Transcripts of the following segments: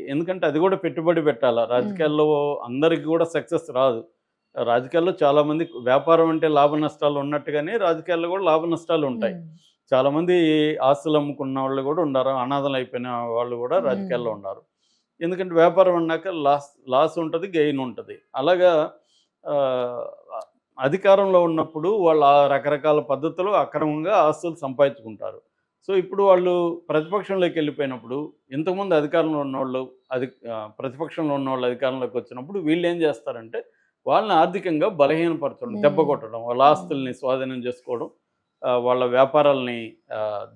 ఎందుకంటే అది కూడా పెట్టుబడి పెట్టాలా. హ్మ్. రాజకీయాల్లో అందరికి కూడా సక్సెస్ రాదు. రాజకీయాల్లో చాలామంది వ్యాపారం అంటే లాభ నష్టాలు ఉన్నట్టుగానే రాజకీయాల్లో కూడా లాభ నష్టాలు ఉంటాయి. హ్మ్. చాలామంది ఆస్తులు అమ్ముకున్న వాళ్ళు కూడా ఉన్నారు. అనాథలు అయిపోయిన వాళ్ళు కూడా హ్మ్. రాజకీయాల్లో ఉన్నారు. ఎందుకంటే వ్యాపారం అన్నాక లాస్ లాస్ ఉంటది, గెయిన్ ఉంటది. అలాగా ఆహ్, అధికారంలో ఉన్నప్పుడు వాళ్ళు ఆ రకరకాల పద్ధతులు అక్రమంగా ఆస్తులు సంపాదించుకుంటారు. సో, ఇప్పుడు వాళ్ళు ప్రతిపక్షంలోకి వెళ్ళిపోయినప్పుడు ఇంతకుముందు అధికారంలో ఉన్నోళ్ళు ప్రతిపక్షంలో ఉన్నోళ్ళు అధికారంలోకి వచ్చినప్పుడు వీళ్ళేం చేస్తారంటే వాళ్ళని ఆర్థికంగా బలహీనపరచడం, దెబ్బ హ్మ్. కొట్టడం, వాళ్ళ హ్మ్. ఆస్తుల్ని స్వాధీనం చేసుకోవడం, వాళ్ళ వ్యాపారాల్ని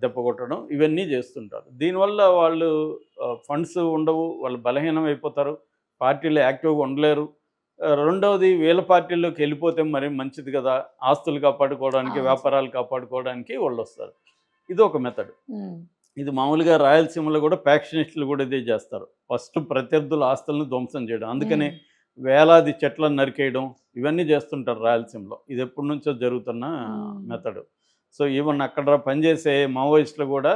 దెబ్బ కొట్టడం ఇవన్నీ చేస్తుంటారు. దీనివల్ల వాళ్ళు ఫండ్స్ ఉండవు. వాళ్ళు బలహీనం అయిపోతారు. పార్టీలో యాక్టివ్‌గా ఉండలేరు. రెండవది వీళ్ళ పార్టీలోకి వెళ్ళిపోతే మరి మంచిది కదా! ఆస్తులు కాపాడుకోవడానికి, అవును సార్. వ్యాపారాలు కాపాడుకోవడానికి వాళ్ళొస్తారు. ఇదొక మెథడ్. హ్మ్. ఇది మామూలుగా రాయలసీమలో కూడా ఫ్యాక్షనిస్టులు కూడా ఇదే చేస్తారు. ఫస్ట్ ప్రత్యర్థుల ఆస్తులను ధ్వంసం చేయడం. అందుకనే హ్మ్. వేలాది చెట్లను నరికేయడం ఇవన్నీ చేస్తుంటారు రాయలసీమలో. ఇది ఎప్పటినుంచో జరుగుతున్న హ్మ్. మెథడ్. సో, ఈవెన్ అక్కడ పనిచేసే మావోయిస్టులు కూడా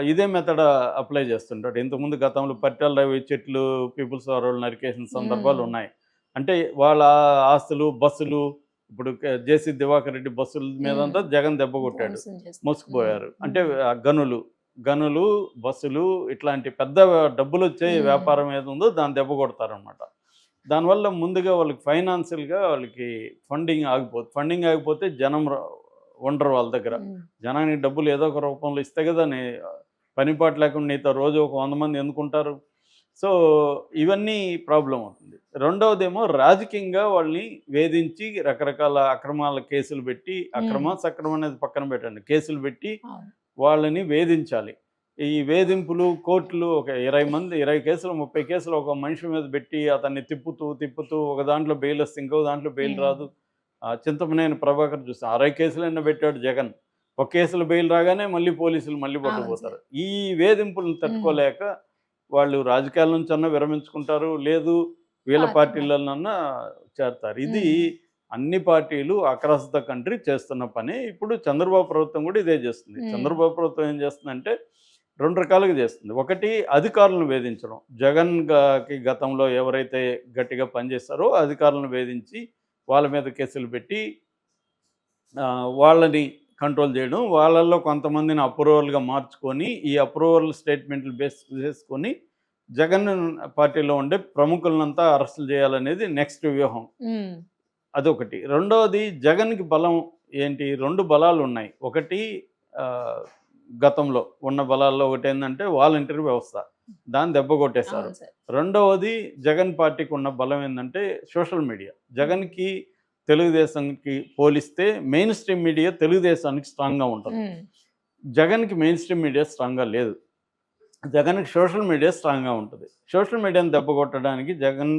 ఇదే మెథడ్ అప్లై చేస్తుంటారు. ఇంతకుముందు గతంలో పరిటాల రవి చెట్లు పీపుల్స్ వార్ వాళ్ళు నరికేసిన హ్మ్. సందర్భాలున్నాయి. అంటే వాళ్ళ ఆస్తులు, బస్సులు ఇప్పుడు జేసీ దివాకర్ రెడ్డి బస్సుల హ్మ్. మీదంతా జగన్ దెబ్బ కొట్టాడు. ధ్వంసం చేస్తారు. హ్మ్. మోసుకుపోయారు. అంటే హ్మ్. గనులు, బస్సులు ఇట్లాంటి పెద్ద డబ్బులొచ్చే హ్మ్. వ్యాపారం ఏదుందో దాన్ని దెబ్బ కొడతారనమాట. దానివల్ల ముందుగా వాళ్ళకి ఫైనాన్షియల్‌గా వాళ్ళకి ఫండింగ్ ఆగిపోతే జనం ఉండరు వాళ్ళ దగ్గర. హ్మ్. జనానికి డబ్బులు ఏదో ఒక రూపంలో ఇస్తే కదా! పని పాట లేకుండా నీతో రోజు ఒక 100 మంది ఎందుకుంటారు? సో, ఇవన్నీ ప్రాబ్లమ్ అవుతుంది. రెండవదేమో రాజకీయంగా వాళ్ళని వేధించి రకరకాల అక్రమాల కేసులు పెట్టి హ్మ్. సక్రమం అనేది పక్కన పెట్టండి. కేసులు పెట్టి అవును. వాళ్ళని వేధించాలి. ఈ వేధింపులు, కోర్టులు ఒక 20 కేసులు, 30 కేసులు ఒక మనిషి మీద పెట్టి అతన్ని తిప్పుతూ ఒక దాంట్లో బెయిలొస్తే ఇంకో దాంట్లో బెయిల్ హ్మ్. రాదు. చింతమనేని ప్రభాకర్ చూసాం. 60 కేసులెన్నో పెట్టాడు జగన్. ఒక కేసులో బెయిల్ రాగానే మళ్ళీ పోలీసులు మళ్ళీ అవును సార్. పట్టుకుపోతారు. ఈ వేధింపులను హ్మ్. తట్టుకోలేక వాళ్ళు రాజకీయాల నుంచన్నా విరమించుకుంటారు. లేదు వీళ్ళ పార్టీ మారి పార్టీలలోనన్నా చేరతారు. ఇది హ్మ్. అన్ని పార్టీలు అక్రాస్ ద కంట్రీ చేస్తున్న పని. ఇప్పుడు చంద్రబాబు ప్రభుత్వం కూడా ఇదే చేస్తుంది. హ్మ్. చంద్రబాబు ప్రభుత్వం ఏం చేస్తుందంటే 2 రకాలుగా చేస్తుంది. ఒకటి అధికారులను వేధించడం. జగన్ కి గతంలో ఎవరైతే గట్టిగా పనిచేస్తారో అధికారులను వేధించి వాళ్ళ మీద కేసులు పెట్టి వాళ్ళని కంట్రోల్ చేయడం. వాళ్ళల్లో కొంతమందిని అప్రూవల్‌గా మార్చుకొని, ఈ అప్రూవల్ స్టేట్‌మెంట్‌లు చేసుకొని జగన్ పార్టీలో ఉండే ప్రముఖులనంతా అరెస్టులు చేయాలనేది నెక్స్ట్ వ్యూహం. హ్మ్. అదొకటి. రెండోది జగన్‌కి బలం ఏంటి? 2 బలాలున్నాయి. ఒకటి ఆహ్, గతంలో ఉన్న బలాల్లో ఒకటేందంటే వాలంటీర్ వ్యవస్థ. దాన్ని దెబ్బ కొట్టేశారు. అవును సార్. రెండవది జగన్ పార్టీకి ఉన్న బలం ఏందంటే సోషల్ మీడియా. హ్మ్. జగన్‌కి, తెలుగుదేశంకి పోలిస్తే మెయిన్ స్ట్రీమ్ మీడియా తెలుగుదేశానికి స్ట్రాంగ్‌గా ఉంటది. హ్మ్. జగన్‌కి మెయిన్ స్ట్రీమ్ మీడియా స్ట్రాంగ్‌గా లేదు. జగన్‌కి సోషల్ మీడియా స్ట్రాంగ్‌గా ఉంటది. సోషల్ మీడియాని దెబ్బ కొట్టడానికి జగన్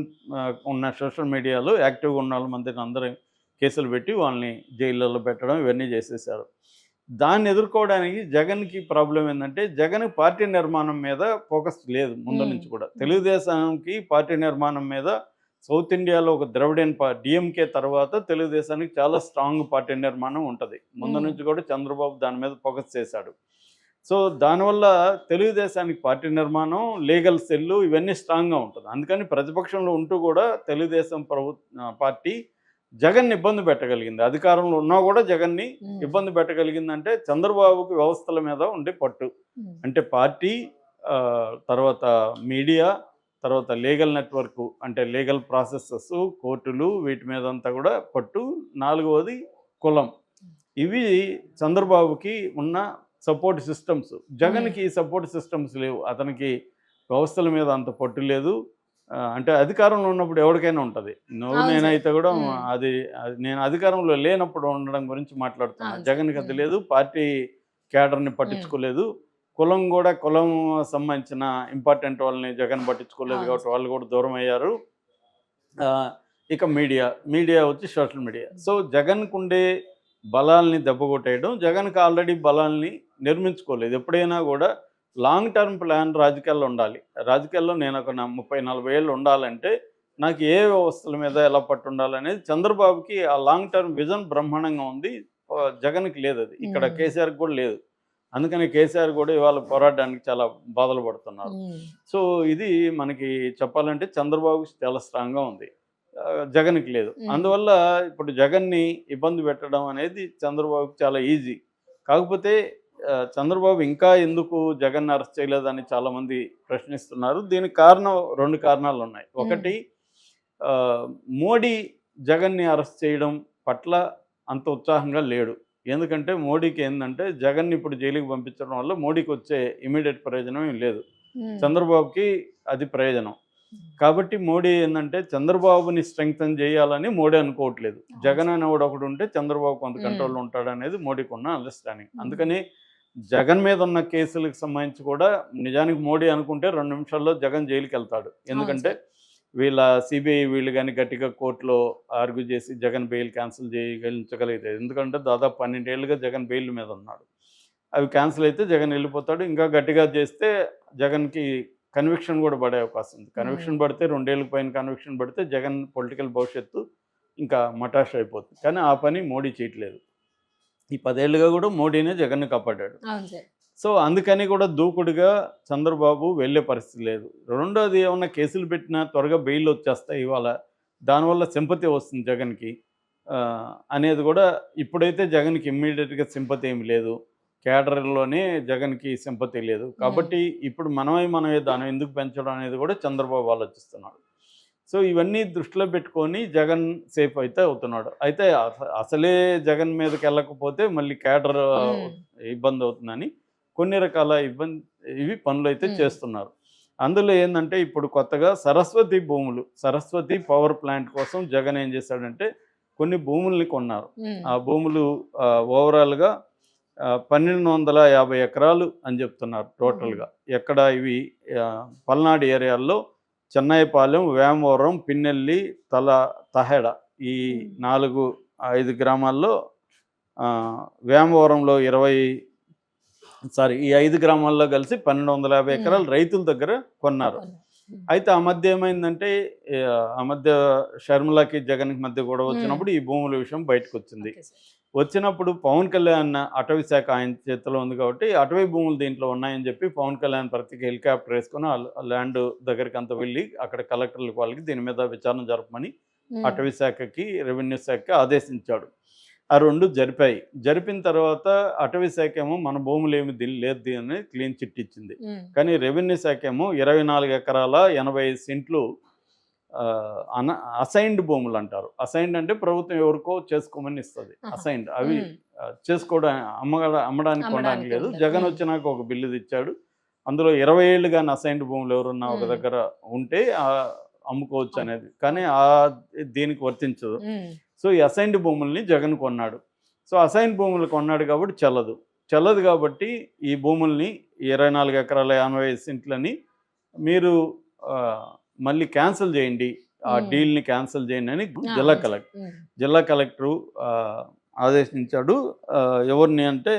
ఉన్న సోషల్ మీడియాలో యాక్టివ్‌గా ఉన్నోళ్ళ మందిని అందరిని కేసులు పెట్టి వాళ్ళని జైళ్ళలో పెట్టడం ఇవన్నీ చేసేశారు. దాన్ని ఎదుర్కోవడానికి జగన్‌కి ప్రాబ్లమ్ ఏందంటే జగన్ పార్టీ నిర్మాణం మీద ఫోకస్ లేదు ముందు హ్మ్. నుంచి కూడా. హ్మ్. తెలుగుదేశంకి పార్టీ నిర్మాణం మీద సౌత్ ఇండియాలో ఒక ద్రవిడియన్ డీఎంకే తర్వాత తెలుగుదేశానికి చాలా స్ట్రాంగ్ పార్టీ నిర్మాణం ఉంటది. ముందు హ్మ్. నుంచి కూడా చంద్రబాబు దాని మీద ఫోకస్ చేశాడు. సో, దానివల్ల తెలుగుదేశానికి పార్టీ నిర్మాణం, లీగల్ సెల్లు ఇవన్నీ స్ట్రాంగ్‌గా ఉంటది. అందుకని ప్రతిపక్షంలో ఉంటూ కూడా తెలుగుదేశం పార్టీ జగన్‌ని ఇబ్బంది పెట్టగలిగింది. అధికారంలో ఉన్నా కూడా జగన్‌ని హ్మ్. ఇబ్బంది పెట్టగలిగిందంటే చంద్రబాబుకి వ్యవస్థల మీద ఉండే పట్టు. హ్మ్. అంటే పార్టీ తర్వాత మీడియా, తర్వాత లీగల్ నెట్వర్కు అంటే లీగల్ ప్రాసెసెస్, కోర్టులు వీటి మీదంతా కూడా పట్టు. నాలుగవది కులం. ఇవి చంద్రబాబుకి ఉన్న సపోర్ట్ సిస్టమ్స్. హ్మ్. జగన్‌కి ఈ సపోర్ట్ సిస్టమ్స్ లేవు. అతనికి వ్యవస్థల మీద అంత పట్టు లేదు. అంటే అధికారంలో ఉన్నప్పుడు ఎవరికైనా ఉంటది. నువ్వు అవును సార్. నేనైతే కూడా హ్మ్. అది అది నేను అధికారంలో లేనప్పుడు ఉండడం గురించి మాట్లాడుతున్నా. అవును సార్. జగన్‌కి అది హ్మ్. లేదు. పార్టీ క్యాడర్‌ని హ్మ్. పట్టించుకోలేదు. కులం సంబంధించిన ఇంపార్టెంట్ వాళ్ళని జగన్ పట్టించుకోలేదు అవును కాబట్టి సార్. వాళ్ళు కూడా దూరమయ్యారు. ఆహ్, ఇక మీడియా వచ్చి సోషల్ మీడియా. సో, జగన్‌కుండే బలాల్ని దెబ్బకొట్టేయడం. జగన్‌కి ఆల్రెడీ బలాల్ని నిర్మించుకోలేదు. ఎప్పుడైనా గూడా లాంగ్ టర్మ్ ప్లాన్ రాజకీయాల్లో ఉండాలి. రాజకీయాల్లో నేనొక 30, 40 ఏళ్ళు ఉండాలంటే, నాకు ఏ వ్యవస్థల మీద ఎలా పట్టుండాలనేది చంద్రబాబుకి ఆ లాంగ్ టర్మ్ విజన్ బ్రహ్మాండంగా ఉంది. జగన్‌కి లేదది. ఇక్కడ హ్మ్. కేసీఆర్‌కి కూడా లేదు. అందుకని కేసీఆర్ కూడా ఇవాళ పోరాడడానికి చాలా బాధలు పడుతున్నారు. ఉమ్, సో ఇది మనకి చెప్పాలంటే చంద్రబాబుకి చాలా స్ట్రాంగ్గా ఉంది, జగన్కి లేదు. ఉమ్, అందువల్ల ఇప్పుడు జగన్ని ఇబ్బంది పెట్టడం అనేది చంద్రబాబుకి చాలా ఈజీ. కాకపోతే చంద్రబాబు ఇంకా ఎందుకు జగన్ అరెస్ట్ చేయలేదని చాలామంది ప్రశ్నిస్తున్నారు. దీనికి కారణం 2 కారణాలు ఉన్నాయి. ఒకటి, ఆ, మోడీ జగన్ని అరెస్ట్ చేయడం పట్ల అంత ఉత్సాహంగా లేడు. ఎందుకంటే మోడీకి ఏంటంటే జగన్ని ఇప్పుడు జైలుకి పంపించడం వల్ల మోడీకి వచ్చే ఇమీడియట్ ప్రయోజనం ఏం లేదు, ఉమ్, చంద్రబాబుకి అది ప్రయోజనం. కాబట్టి మోడీ ఏంటంటే చంద్రబాబుని స్ట్రెంగ్తన్ చేయాలని మోడీ అనుకోవట్లేదు. జగన్ అనేవాడు ఒకడు ఉంటే చంద్రబాబు కొంత కంట్రోల్లో ఉంటాడు అనేది మోడీకి ఉన్న అండర్స్టాండింగ్. అందుకని జగన్ మీద ఉన్న కేసులకు సంబంధించి కూడా నిజానికి మోడీ అనుకుంటే 2 నిమిషాల్లో జగన్ జైలుకి వెళ్తాడు. ఎందుకంటే వీళ్ళ సిబిఐ వీళ్ళు కానీ గట్టిగా కోర్టులో ఆర్గ్యూ చేసి జగన్ బెయిల్ క్యాన్సిల్ చేయగలించగలిగితే, ఎందుకంటే దాదాపు 12 ఏళ్ళుగా జగన్ బెయిల్ మీద ఉన్నాడు. అవి క్యాన్సిల్ అయితే జగన్ వెళ్ళిపోతాడు. ఇంకా గట్టిగా చేస్తే జగన్కి కన్విక్షన్ కూడా పడే అవకాశం ఉంది. కన్విక్షన్ పడితే 2 ఏళ్ళకి పైన కన్విక్షన్ పడితే జగన్ పొలిటికల్ భవిష్యత్తు ఇంకా మటాష్ అయిపోతుంది. కానీ ఆ పని మోడీ చేయట్లేదు. ఈ 10 ఏళ్ళుగా కూడా మోడీనే జగన్ని కాపాడాడు. సో అందుకని కూడా దూకుడుగా చంద్రబాబు వెళ్ళే పరిస్థితి లేదు. రెండోది, ఏమన్నా కేసులు పెట్టినా త్వరగా బెయిల్ వచ్చేస్తాయి ఇవాళ, దానివల్ల సింపతి వస్తుంది జగన్కి అనేది కూడా. ఇప్పుడైతే జగన్కి ఇమ్మీడియట్గా సింపతి ఏమి లేదు, కేడర్లోనే జగన్కి సింపతి లేదు. కాబట్టి ఇప్పుడు మనమే దాన్ని ఎందుకు పెంచడం అనేది కూడా చంద్రబాబు ఆలోచిస్తున్నాడు. సో ఇవన్నీ దృష్టిలో పెట్టుకొని జగన్ సేఫ్ అయితే అవుతున్నాడు. అయితే అసలే జగన్ మీదకి వెళ్ళకపోతే మళ్ళీ కేడర్ ఇబ్బంది అవుతుందని కొన్ని రకాల పనులు అయితే చేస్తున్నారు. అందులో ఏంటంటే ఇప్పుడు కొత్తగా సరస్వతి పవర్ ప్లాంట్ కోసం జగన్ ఏం చేశాడంటే కొన్ని భూముల్ని కొన్నారు. ఆ భూములు ఓవరాల్గా 1250 ఎకరాలు అని చెప్తున్నారు టోటల్గా. ఎక్కడ ఇవి పల్నాడు ఏరియాల్లో చెన్నైపాలెం, వేమవరం, పిన్నెల్లి, తహెడ ఈ 4-5 గ్రామాల్లో, వేమవరంలో ఈ 5 గ్రామాల్లో కలిసి 1250 ఎకరాలు రైతుల దగ్గర కొన్నారు. అయితే ఆ మధ్య ఏమైందంటే షర్మిలాకి జగన్కి మధ్య గొడవ వచ్చినప్పుడు ఈ భూముల విషయం బయటకు వచ్చింది. వచ్చినప్పుడు పవన్ కళ్యాణ్ అటవీ శాఖ ఆయన చేతిలో ఉంది కాబట్టి అటవీ భూములు దీంట్లో ఉన్నాయని చెప్పి పవన్ కళ్యాణ్ ప్రతి హెలికాప్టర్ వేసుకొని ఆ ల్యాండ్ దగ్గరికి అంతా వెళ్ళి అక్కడ కలెక్టర్లకు వాళ్ళకి దీని మీద విచారణ జరపమని అటవీ శాఖకి రెవెన్యూ శాఖకి ఆదేశించాడు. ఆ 2 జరిపిన తర్వాత అటవీ శాఖ ఏమో మన భూములు ఏమి లేదు అని క్లీన్ చిట్ ఇచ్చింది. కానీ రెవెన్యూ శాఖ ఏమో 24 ఎకరాల 85 సెంట్లు అసైన్డ్ భూములు అంటారు. అసైన్డ్ అంటే ప్రభుత్వం ఎవరికో చేసుకోమని ఇస్తుంది. అసైన్డ్ అవి చేసుకోవడం అమ్మడానికి కొనడానికి లేదు. జగన్ వచ్చినాక ఒక బిల్లు తెచ్చాడు. అందులో 20 ఏళ్ళు కానీ అసైన్డ్ భూములు ఎవరున్నా ఒక దగ్గర ఉంటే అమ్ముకోవచ్చు అనేది, కానీ దీనికి వర్తించదు. సో ఈ అసైన్డ్ భూముల్ని జగన్ కొన్నాడు. సో అసైన్డ్ భూములు కొన్నాడు కాబట్టి చెల్లదు కాబట్టి ఈ భూముల్ని 24 ఎకరాల 85 సెంట్లని మీరు మళ్ళీ క్యాన్సిల్ చేయండి, ఆ డీల్ని క్యాన్సిల్ చేయండి అని జిల్లా కలెక్టరు ఆదేశించాడు. ఎవరిని అంటే